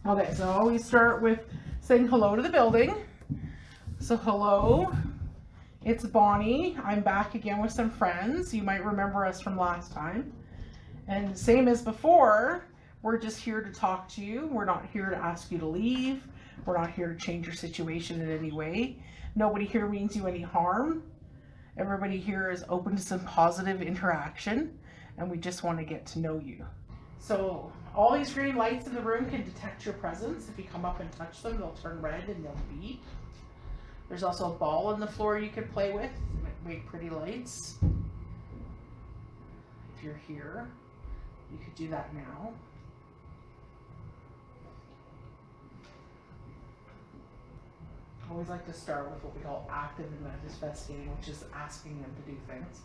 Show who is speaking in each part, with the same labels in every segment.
Speaker 1: Okay, so I always start with saying hello to the building. So hello, it's Bonnie. I'm back again with some friends. You might remember us from last time. And same as before, we're just here to talk to you. We're not here to ask you to leave. We're not here to change your situation in any way. Nobody here means you any harm. Everybody here is open to some positive interaction, and we just want to get to know you. So all these green lights in the room can detect your presence. If you come up and touch them, they'll turn red and they'll beep. There's also a ball on the floor you can play with, make pretty lights. If you're here, you could do that now. I always like to start with what we call active investigating, which is asking them to do things.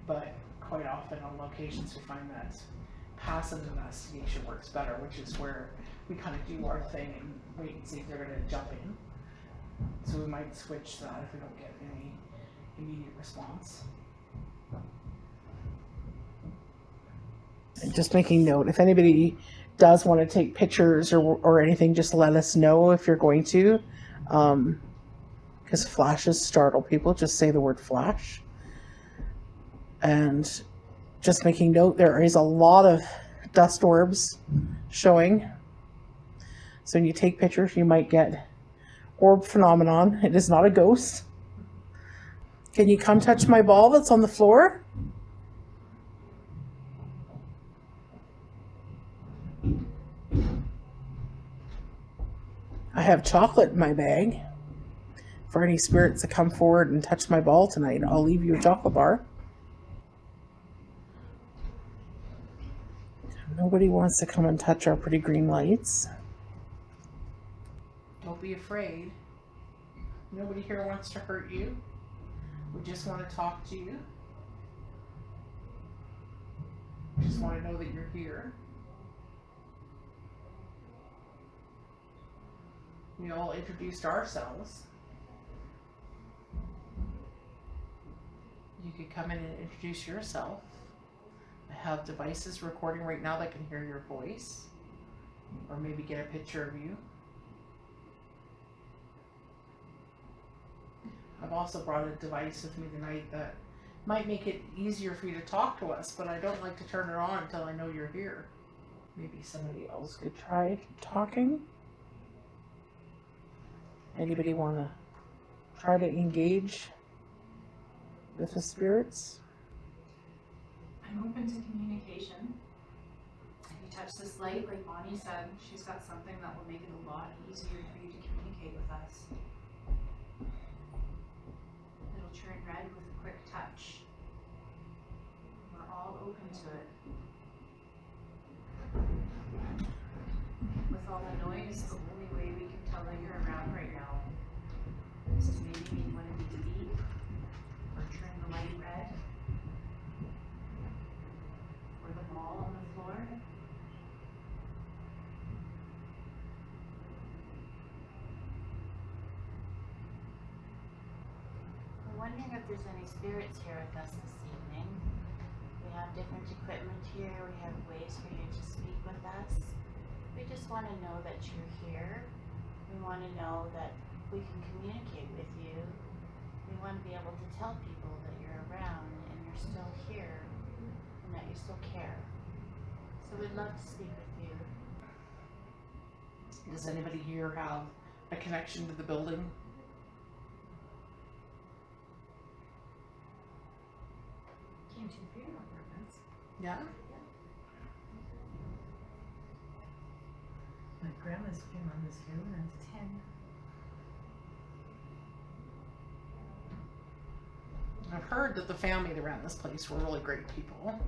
Speaker 1: But quite often on locations we find that passive investigation works better, which is where we kind of do our thing and wait and see if they're going to jump in. So we might switch that if we don't get any immediate response. Just making note, if anybody does want to take pictures or anything, just let us know if you're going to. Because flashes startle people, just say the word flash. And just making note, there is a lot of dust orbs showing. So when you take pictures, you might get orb phenomenon. It is not a ghost. Can you come touch my ball that's on the floor? I have chocolate in my bag. For any spirits that come forward and touch my ball tonight, I'll leave you a chocolate bar. Nobody wants to come and touch our pretty green lights. Don't be afraid. Nobody here wants to hurt you. We just want to talk to you. We just want to know that you're here. We all introduced ourselves. You could come in and introduce yourself. I have devices recording right now that can hear your voice, or maybe get a picture of you. I've also brought a device with me tonight that might make it easier for you to talk to us, but I don't like to turn it on until I know you're here. Maybe somebody else could try talking. Anybody want to try to engage with the spirits?
Speaker 2: I'm open to communication. If you touch this light, like Bonnie said, she's got something that will make it a lot easier for you to communicate with us. It'll turn red with a quick touch. We're all open to it. With all the noise, the only way we can tell that you're around right now is to maybe make one of these beep or turn the light red, or the ball on the floor.
Speaker 3: We're wondering if there's any spirits here with us this evening. We have different equipment here. We have ways for you to speak with us. We just want to know that you're here. We want to know that we can communicate with you. We want to be able to tell people that you're around and you're still here and that you still care. So we'd love to speak with you.
Speaker 1: Does anybody here have a connection to the building?
Speaker 2: Came to funeral apartments.
Speaker 1: Yeah?
Speaker 2: My grandma's funeral was here when I was 10.
Speaker 1: I've heard that the family that ran this place were really great people.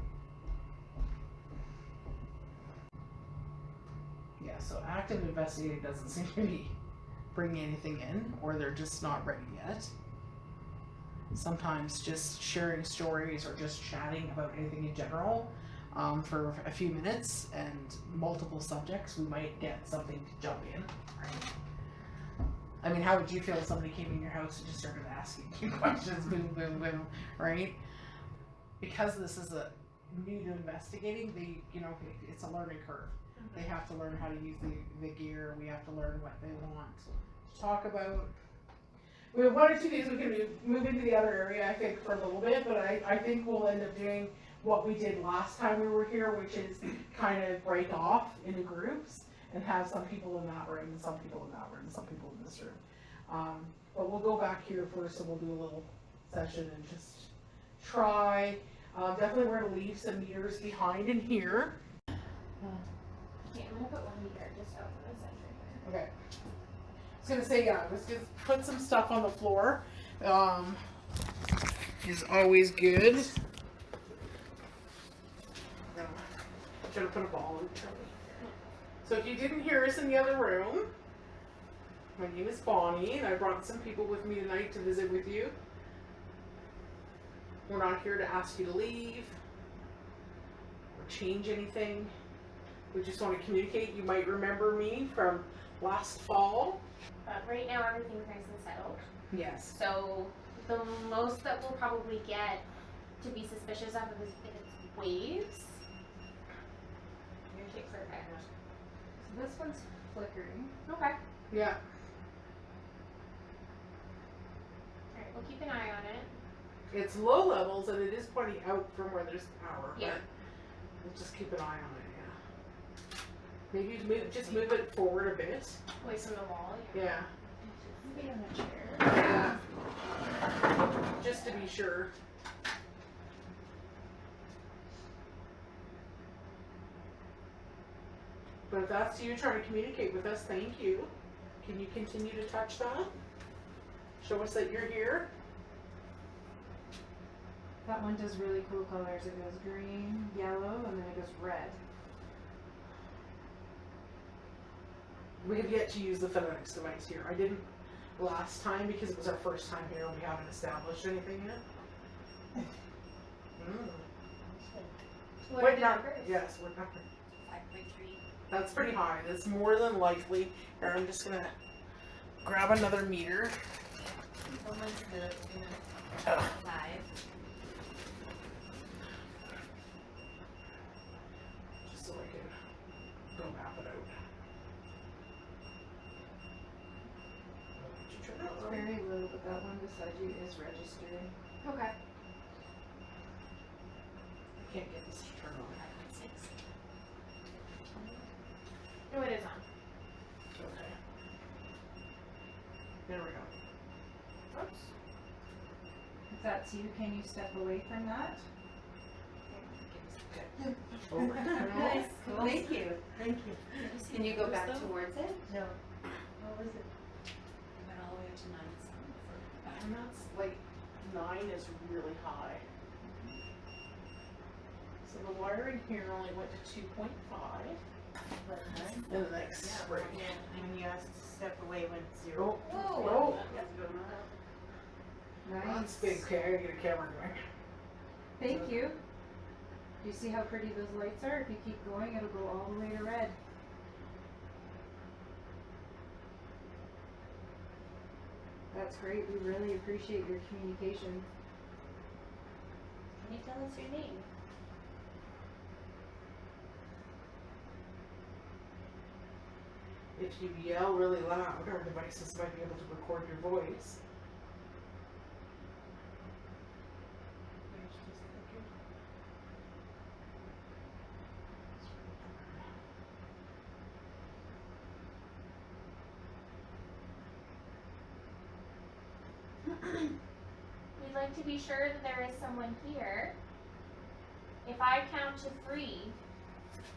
Speaker 1: Yeah, so active investigating doesn't seem to be bringing anything in, or they're just not ready yet. Sometimes just sharing stories or just chatting about anything in general for a few minutes and multiple subjects, we might get something to jump in, right? I mean, how would you feel if somebody came in your house and just started asking you questions, boom, boom, boom, right? Because this is a new to investigating, it's a learning curve. They have to learn how to use the gear. We have to learn what they want to talk about. We have 1 or 2 days we can move into the other area, I think, for a little bit, but I think we'll end up doing what we did last time we were here, which is kind of break off into groups and have some people in that room and some people in that room and some people in this room. But we'll go back here first and we'll do a little session and just try. Definitely we're gonna leave some meters behind in here.
Speaker 2: Okay, I'm gonna put 1 meter just out for the center.
Speaker 1: Okay. I was gonna say, yeah, let's just put some stuff on the floor. Is always good. Should have put a ball in there. So if you didn't hear us in the other room, my name is Bonnie, and I brought some people with me tonight to visit with you. We're not here to ask you to leave or change anything. We just want to communicate. You might remember me from last fall.
Speaker 4: But right now everything's nice and settled.
Speaker 1: Yes.
Speaker 4: So the most that we'll probably get to be suspicious of is if it's waves. Your takes are better.
Speaker 2: So this one's flickering.
Speaker 4: Okay.
Speaker 1: Yeah.
Speaker 4: Alright, we'll keep an eye on it.
Speaker 1: It's low levels and it is pointing out from where there's power.
Speaker 4: Yeah.
Speaker 1: But we'll just keep an eye on it, yeah. Maybe just move it forward a bit.
Speaker 4: Away from the wall.
Speaker 1: Yeah.
Speaker 4: Maybe on the chair.
Speaker 1: Yeah. Just to be sure. But if that's you trying to communicate with us, thank you. Can you continue to touch that? Show us that you're here.
Speaker 2: That one does really cool colors. It goes green, yellow, and then it goes red.
Speaker 1: We have yet to use the phonetics device here. I didn't last time because it was our first time here and we haven't established anything yet.
Speaker 4: What
Speaker 1: Wait,
Speaker 4: are the
Speaker 1: not,
Speaker 4: numbers?
Speaker 1: yes, we're not.
Speaker 3: 5.3.
Speaker 1: That's pretty high. That's more than likely. Here, I'm just gonna grab another meter.
Speaker 3: Someone's gonna 5.
Speaker 1: Just so I can go map it out. Did you turn it
Speaker 2: It's
Speaker 1: on?
Speaker 2: very low, but that one beside you is registering.
Speaker 4: Okay.
Speaker 1: I can't get this to turn on.
Speaker 3: 5.6.
Speaker 4: No, it is on.
Speaker 1: Okay. There we go. Oops.
Speaker 2: If that's you, can you step away from that?
Speaker 1: Over.
Speaker 3: Nice.
Speaker 2: Cool.
Speaker 3: Thank you. Thank you.
Speaker 4: Can you go back towards it?
Speaker 3: No. What was it? I went all the way up to 97
Speaker 1: And that's like 9 is really high. So the wiring here only went to 2.5. In the next spring.
Speaker 3: When you asked to step away, went 0.
Speaker 1: Oh,
Speaker 4: Whoa.
Speaker 1: oh,
Speaker 2: Nice.
Speaker 1: that's big. Okay, I gotta get a camera going.
Speaker 2: Thank you. Do you see how pretty those lights are? If you keep going, it'll go all the way to red. That's great. We really appreciate your communication.
Speaker 4: Can you tell us your name?
Speaker 1: If you yell really loud, our devices might be able to record your voice.
Speaker 4: We'd like to be sure that there is someone here. If I count to 3,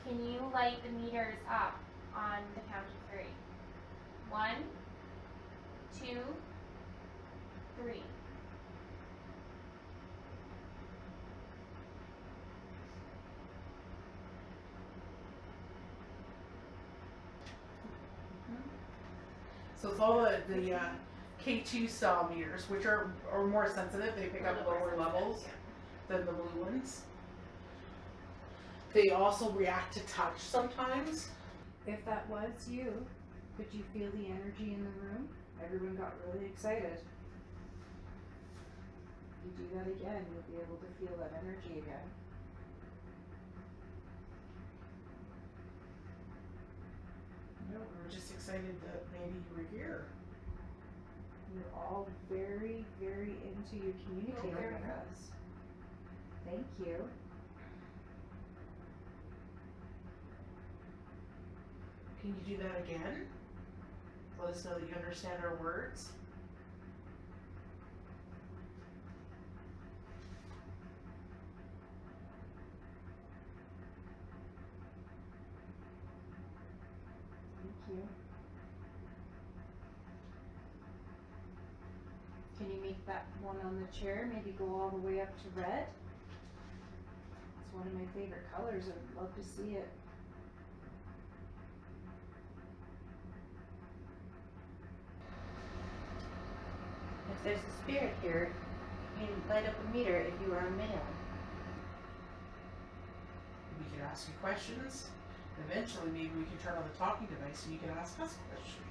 Speaker 4: can you light the meters up on the count of 3? 1, 2, 3.
Speaker 1: So it's all the K2 style meters, which are more sensitive. They pick up lower levels than the blue ones. They also react to touch sometimes.
Speaker 2: If that was you, could you feel the energy in the room? Everyone got really excited. If you do that again, you'll be able to feel that energy again.
Speaker 1: No, we were just excited that maybe you were here.
Speaker 5: You're all very, very into your communicating
Speaker 4: very
Speaker 5: with
Speaker 4: good.
Speaker 5: us. Thank you.
Speaker 1: Can you do that again? Let us know that you understand our words.
Speaker 5: Thank you. Can you make that one on the chair maybe go all the way up to red? It's one of my favorite colors. I'd love to see it.
Speaker 3: If there's a spirit here, you can light up a meter if you are a male.
Speaker 1: We can ask you questions. Eventually, maybe we can turn on the talking device so you can ask us questions.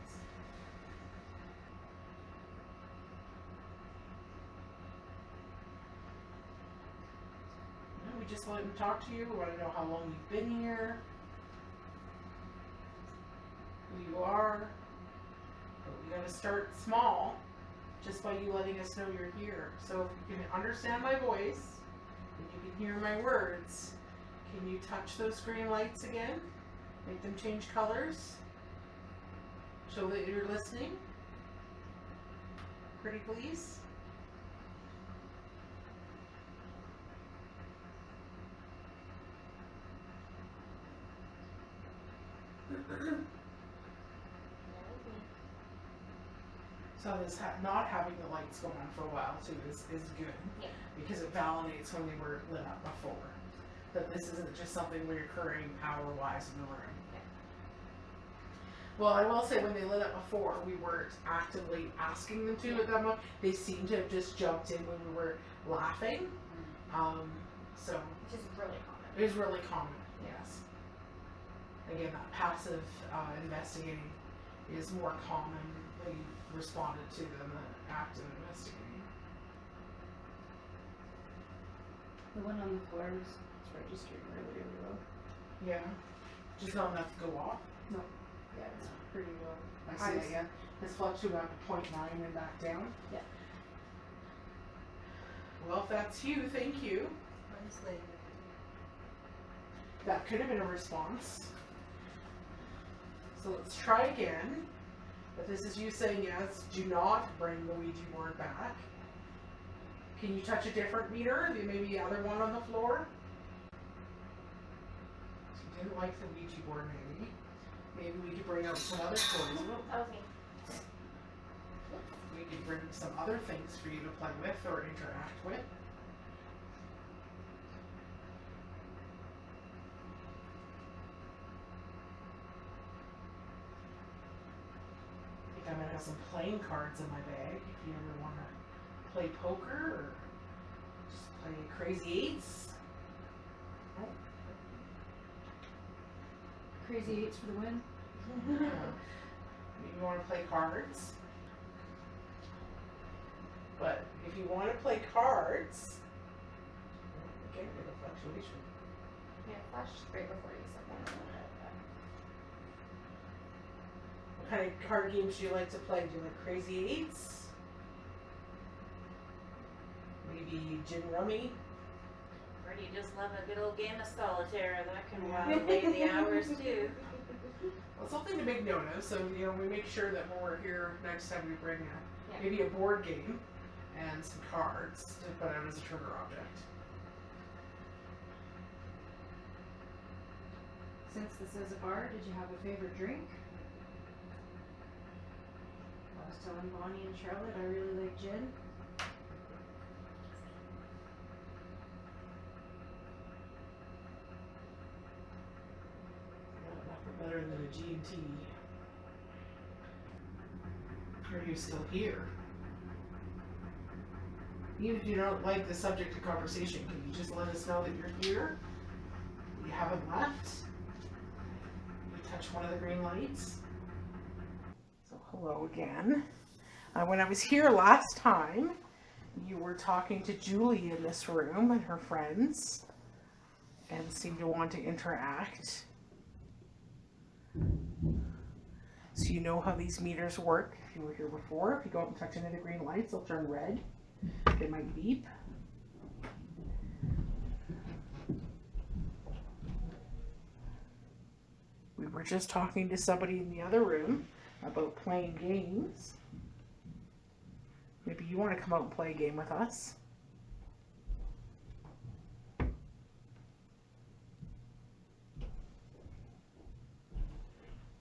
Speaker 1: No, we just let them talk to you. We want to know how long you've been here, who you are. But we got to start small, just by you letting us know you're here. So if you can understand my voice and you can hear my words, can you touch those green lights again? Make them change colors. Show that you're listening. Pretty please. So this not having the lights go on for a while too is good.
Speaker 4: Yeah.
Speaker 1: Because it validates when they were lit up before. That this isn't just something recurring power-wise in the room.
Speaker 4: Yeah.
Speaker 1: Well, I will say when they lit up before, we weren't actively asking them to at that moment. They seemed to have just jumped in when we were laughing. So
Speaker 4: Which is really common.
Speaker 1: it was really common, yes. Again, that passive investigating is more commonly responded to than the active investigating.
Speaker 5: The one on the floor was registering really, really well.
Speaker 1: Yeah. Just not enough to go off.
Speaker 5: Yeah, it's pretty well.
Speaker 1: I see that, yeah. It's fluctuated up to 0.9 and back down.
Speaker 5: Yeah.
Speaker 1: Well, if that's you, thank you.
Speaker 3: Honestly.
Speaker 1: That could have been a response. So let's try again. If this is you saying yes, do not bring the Ouija board back. Can you touch a different meter? Maybe the other one on the floor? She didn't like the Ouija board, maybe. Maybe we could bring out some other toys.
Speaker 4: That was me.
Speaker 1: We could bring some other things for you to play with or interact with. I think I'm gonna have some playing cards in my bag if you ever wanna play poker or just play crazy eights.
Speaker 5: Crazy eights for the win.
Speaker 1: Maybe you wanna play cards. But if you wanna play cards, again, we have a fluctuation.
Speaker 4: Yeah, flashed right before you said that.
Speaker 1: What kind of card games do you like to play? Do you like crazy eights? Maybe gin rummy?
Speaker 3: Or do you just love a good old game of solitaire? That can while away the hours too.
Speaker 1: Well, something to make note of. So we make sure that when we're here next time we bring
Speaker 4: Yeah.
Speaker 1: maybe a board game and some cards to put out as a trigger object.
Speaker 5: Since this is a bar, did you have a favorite drink? I was telling Bonnie and Charlotte I really like gin.
Speaker 1: Nothing better than a G&T. Are you still here? Even if you don't like the subject of conversation, can you just let us know that you're here? You haven't left? You touch one of the green lights? So hello again. When I was here last time, you were talking to Julie in this room and her friends and seemed to want to interact. So you know how these meters work. If you were here before, if you go up and touch any of the green lights, they'll turn red. They might beep. We were just talking to somebody in the other room about playing games. Maybe you want to come out and play a game with us.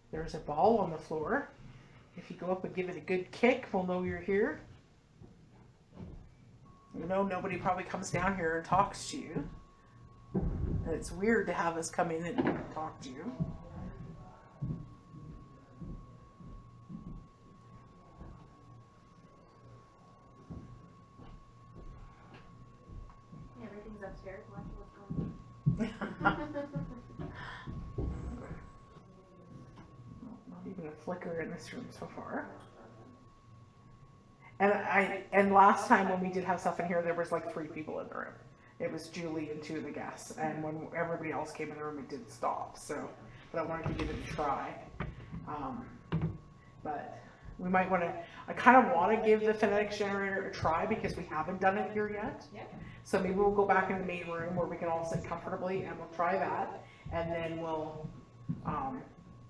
Speaker 1: There's a ball on the floor. If you go up and give it a good kick, we'll know you're here. You know, nobody probably comes down here and talks to you. And it's weird to have us come in and talk to you.
Speaker 4: Everything's upstairs. Watch what's going on.
Speaker 1: Not even a flicker in this room so far. And last time when we did have stuff in here, there was like 3 people in the room. It was Julie and 2 of the guests, and when everybody else came in the room, it did stop. So, but I wanted to give it a try. But we might want to. I kind of want to give the phonetics generator a try because we haven't done it here yet.
Speaker 2: Yeah.
Speaker 1: So maybe we'll go back in the main room where we can all sit comfortably, and we'll try that, and then we'll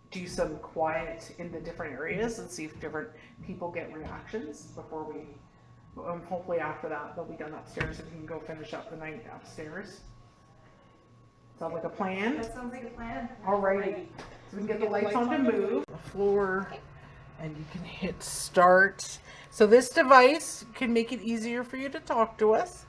Speaker 1: do some quiet in the different areas and see if different people get reactions before we. Hopefully after that they'll be done upstairs and we can go finish up the night upstairs. Sound like a plan?
Speaker 5: That sounds like a plan.
Speaker 1: Alrighty. So we can get the lights on to move. The floor, and you can hit start. So this device can make it easier for you to talk to us.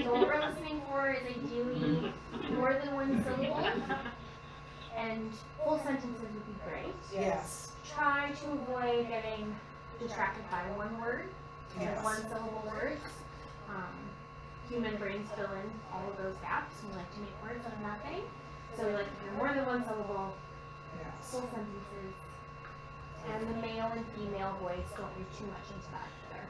Speaker 4: So what we're listening for is ideally more than one syllable, and full sentences would be great.
Speaker 1: Yes.
Speaker 4: Try to avoid getting distracted by one word,
Speaker 1: Yes.
Speaker 4: one syllable words. Human brains fill in all of those gaps. We like to make words out of nothing. So we like to hear more than one syllable,
Speaker 1: Yes.
Speaker 4: full sentences. And the male and female voice, don't read too much into that either.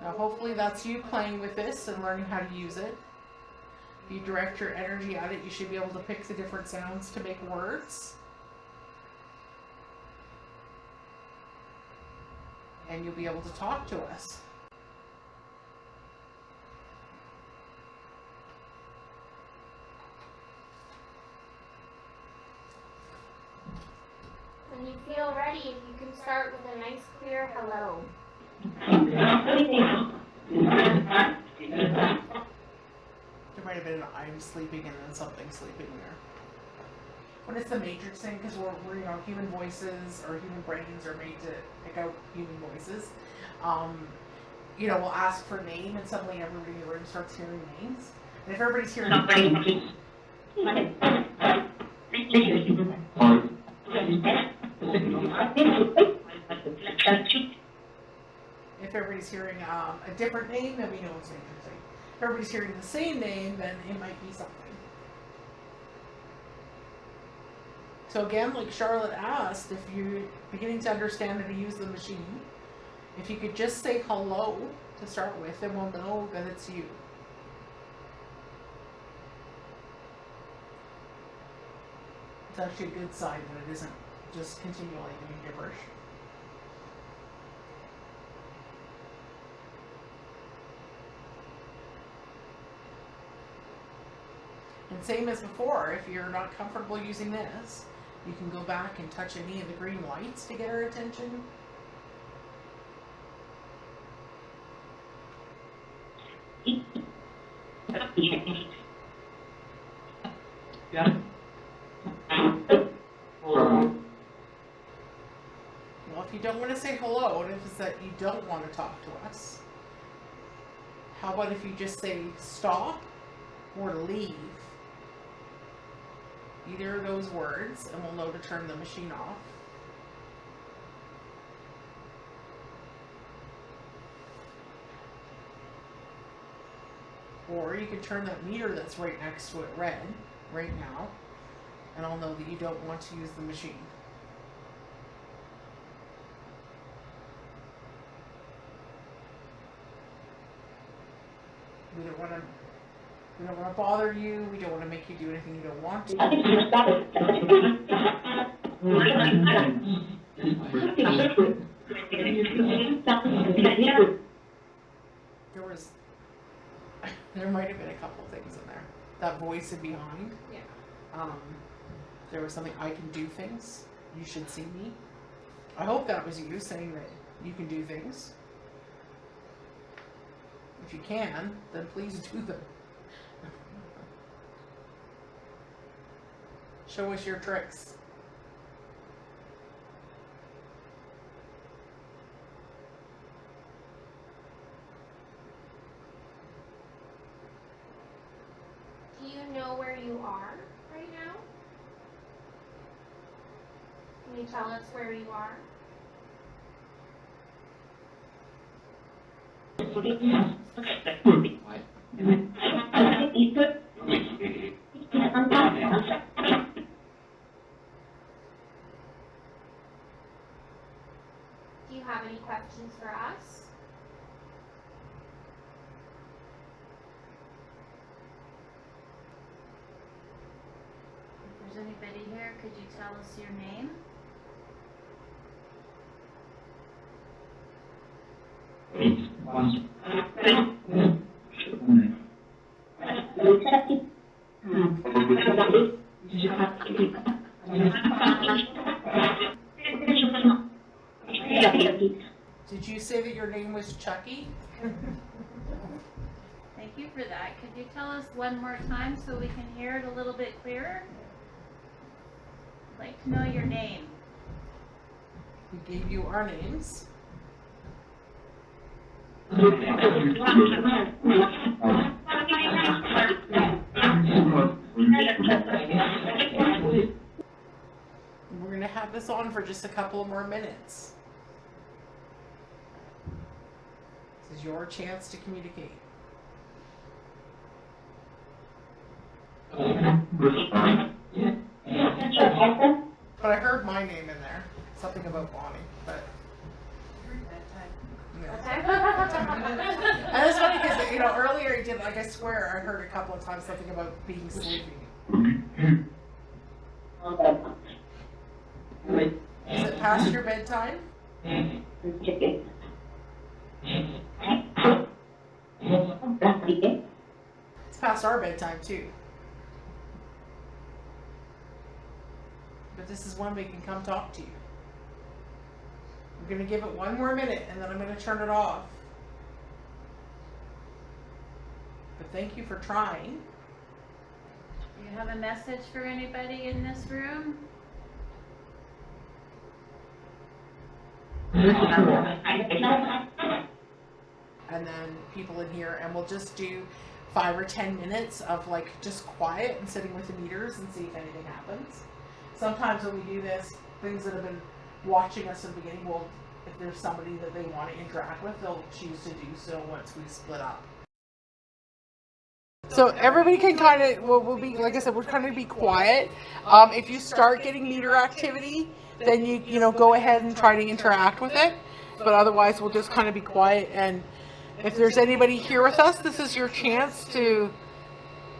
Speaker 1: Now hopefully that's you playing with this and learning how to use it. If you direct your energy at it, you should be able to pick the different sounds to make words. And you'll be able to talk to us.
Speaker 4: When you feel ready, if you can start with a nice clear hello.
Speaker 1: There might have been an I'm sleeping and then something sleeping there. What is the matrix thing? Because we're human voices or human brains are made to pick out human voices. We'll ask for name and suddenly everybody in the room starts hearing names. And if everybody's hearing a different name, then we know it's interesting. If everybody's hearing the same name, then it might be something. So again, like Charlotte asked, if you're beginning to understand how to use the machine, if you could just say hello to start with, then we'll know that it's you. It's actually a good sign that it isn't just continually doing gibberish. And same as before, if you're not comfortable using this, you can go back and touch any of the green lights to get her attention.
Speaker 6: Yeah.
Speaker 1: Well, if you don't want to say hello, and if it's that you don't want to talk to us, how about if you just say stop or leave? Either of those words, and we'll know to turn the machine off. Or you can turn that meter that's right next to it red right now, and I'll know that you don't want to use the machine. We don't want to bother you. We don't want to make you do anything you don't want to. There might have been a couple things in there. That voice in behind.
Speaker 2: Yeah.
Speaker 1: There was something, I can do things. You should see me. I hope that was you saying that you can do things. If you can, then please do them. Show us your tricks.
Speaker 4: Do you know where you are right now? Can you tell us where you are? Do you have any questions for us?
Speaker 3: If there's anybody here, could you tell us your name?
Speaker 1: Did you say that your name was Chucky?
Speaker 3: Thank you for that. Could you tell us one more time so we can hear it a little bit clearer? I'd like to know your name.
Speaker 1: We gave you our names. We're going to have this on for just a couple more minutes. This is your chance to communicate. But I heard my name in there. Something about Bonnie. But yeah. And it's funny because, you know, earlier he did, like, I swear I heard a couple of times something about being sleepy. Is it past your bedtime? It's past our bedtime too. But this is when we can come talk to you. I'm going to give it one more minute and then I'm going to turn it off. But thank you for trying.
Speaker 3: Do you have a message for anybody in this room?
Speaker 1: And then people in here, and we'll just do 5 or 10 minutes of like just quiet and sitting with the meters and see if anything happens. Sometimes when we do this, things that have been watching us in the beginning will, if there's somebody that they want to interact with, they'll choose to do so once we split up. So everybody can kind of, we'll be, like I said, we're kind of be quiet. If you start getting meter activity, then you know, go ahead and try to interact with it. But otherwise, we'll just kind of be quiet. And if there's anybody here with us, this is your chance to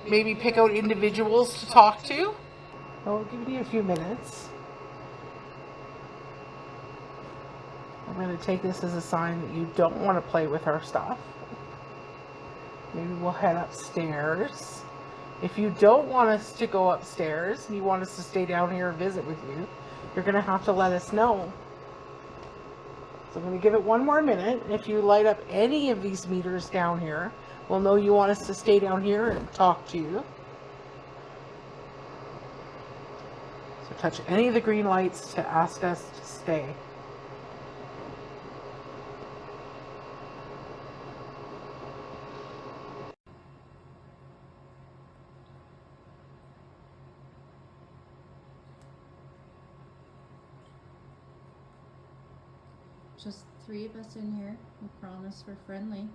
Speaker 1: maybe pick out individuals to talk to. I'll give you a few minutes. I'm going to take this as a sign that you don't want to play with our stuff. Maybe we'll head upstairs. If you don't want us to go upstairs and you want us to stay down here and visit with you, you're going to have to let us know. So I'm going to give it one more minute. If you light up any of these meters down here, we'll know you want us to stay down here and talk to you. So touch any of the green lights to ask us to stay.
Speaker 7: Just 3 of us in here. We promise we're friendly.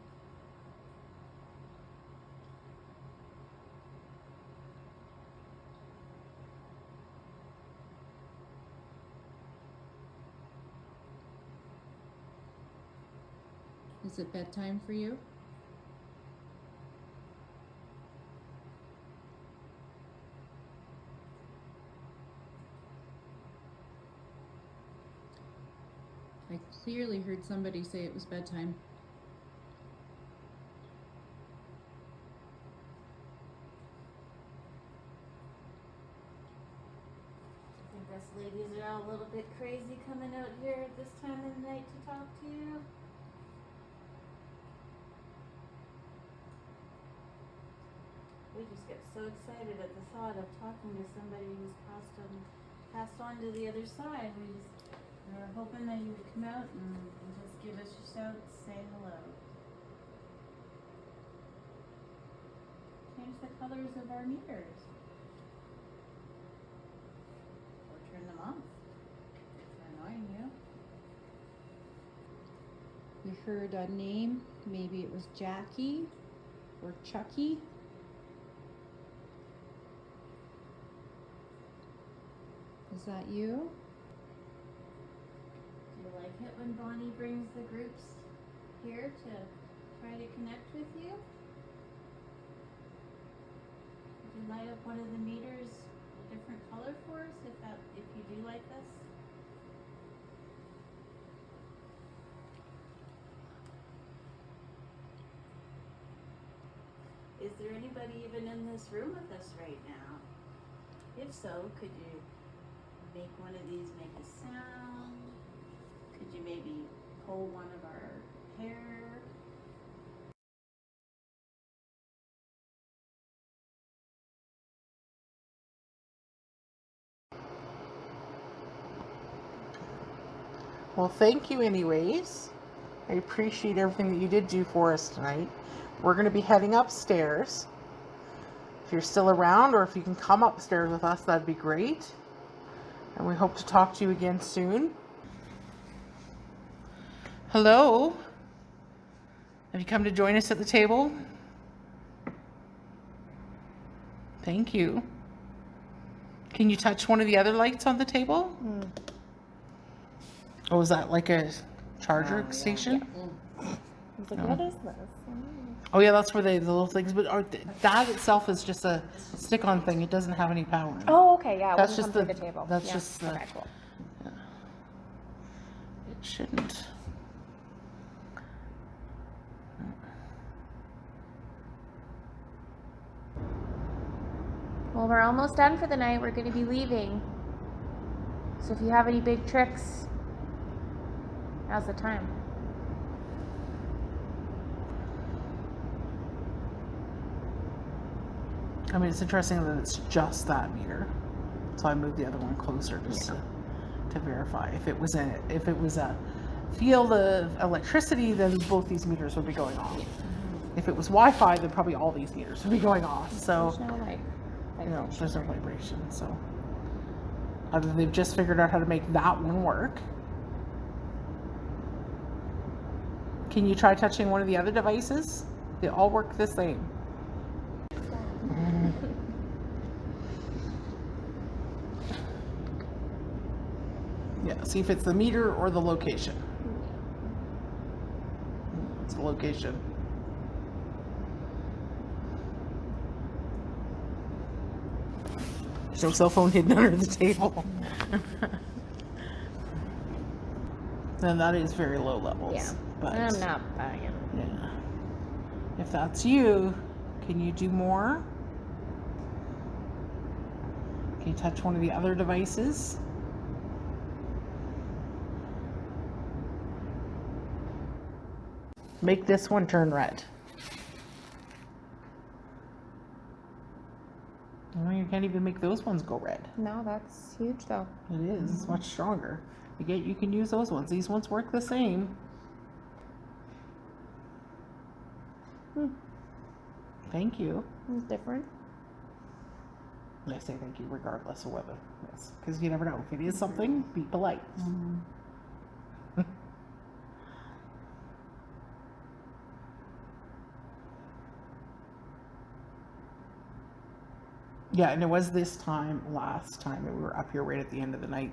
Speaker 7: Is it bedtime for you? I clearly heard somebody say it was bedtime.
Speaker 3: I think us ladies are all a little bit crazy coming out here at this time of the night to talk to you. We just get so excited at the thought of talking to somebody who's passed on to the other side. We're hoping that you would come out and just give us your shout, say hello. Change the colors of our meters. Or turn them off if they're annoying you.
Speaker 7: We heard a name. Maybe it was Jackie or Chucky. Is that you?
Speaker 3: Do you like it when Bonnie brings the groups here to try to connect with you? Would you light up one of the meters a different color for us if you do like this? Is there anybody even in this room with us right now? If so, could you make one of these make a sound? Could you maybe pull one of our hair?
Speaker 1: Well, thank you anyways. I appreciate everything that you did do for us tonight. We're going to be heading upstairs. If you're still around, or if you can come upstairs with us, that'd be great. And we hope to talk to you again soon. Hello? Have you come to join us at the table? Thank you. Can you touch one of the other lights on the table? Oh, is that like a charger station?
Speaker 4: I was like,
Speaker 1: No.
Speaker 4: what is this?
Speaker 1: Oh yeah, that's where the little things, but that itself is just a stick-on thing. It doesn't have any power in it.
Speaker 4: Oh, okay, yeah. It
Speaker 1: That's
Speaker 4: wouldn't
Speaker 1: just
Speaker 4: come
Speaker 1: the-
Speaker 4: through the table.
Speaker 1: that's
Speaker 4: Yeah,
Speaker 1: just the-
Speaker 4: okay, cool.
Speaker 1: It shouldn't.
Speaker 4: Well, we're almost done for the night. We're going to be leaving. So if you have any big tricks, now's the time.
Speaker 1: I mean, it's interesting that it's just that meter. So I moved the other one closer just to verify. If it was a field of electricity, then both these meters would be going off. If it was Wi-Fi, then probably all these meters would be going off. So
Speaker 4: There's no like
Speaker 1: there's no vibration. So either they've just figured out how to make that one work. Can you try touching one of the other devices? They all work the same. Yeah, see if it's the meter or the location. It's the location. There's no cell phone hidden under the table. And that is very low levels.
Speaker 4: Yeah.
Speaker 1: But
Speaker 4: I'm not buying it.
Speaker 1: yeah. If that's you, can you do more? Can you touch one of the other devices? Make this one turn red. Well, you can't even make those ones go red.
Speaker 4: No, that's huge though.
Speaker 1: It is. It's much stronger. You can use those ones. These ones work the same. Thank you.
Speaker 4: It's different.
Speaker 1: I say thank you regardless of whether yes, because you never know. If it is something, be polite. Yeah, and it was this time last time that we were up here right at the end of the night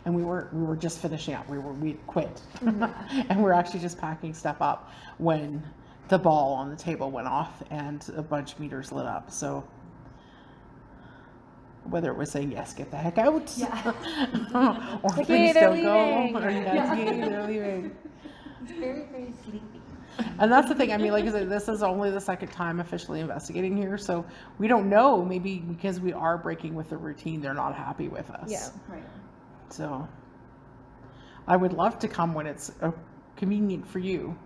Speaker 1: and we were just finishing up. We'd quit, and we're actually just packing stuff up when the ball on the table went off and a bunch of meters lit up. So whether it was saying yes, get the heck out, or
Speaker 7: Okay,
Speaker 1: please
Speaker 7: they're
Speaker 1: don't go,
Speaker 7: leaving.
Speaker 1: or yes, yay, they're leaving.
Speaker 3: He's very, very sleepy.
Speaker 1: And that's the thing. I mean, like I said, this is only the second time officially investigating here, so we don't know. Maybe because we are breaking with the routine, they're not happy with us.
Speaker 7: Yeah.
Speaker 5: Right.
Speaker 1: So I would love to come when it's convenient for you,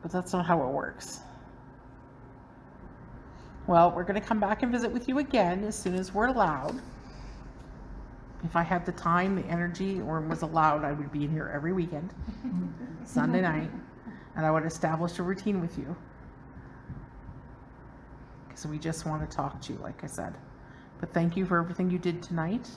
Speaker 1: but that's not how it works. Well, we're going to come back and visit with you again as soon as we're allowed. If I had the time, the energy, or was allowed, I would be in here every weekend, Sunday night, and I would establish a routine with you. Because we just want to talk to you, like I said. But thank you for everything you did tonight.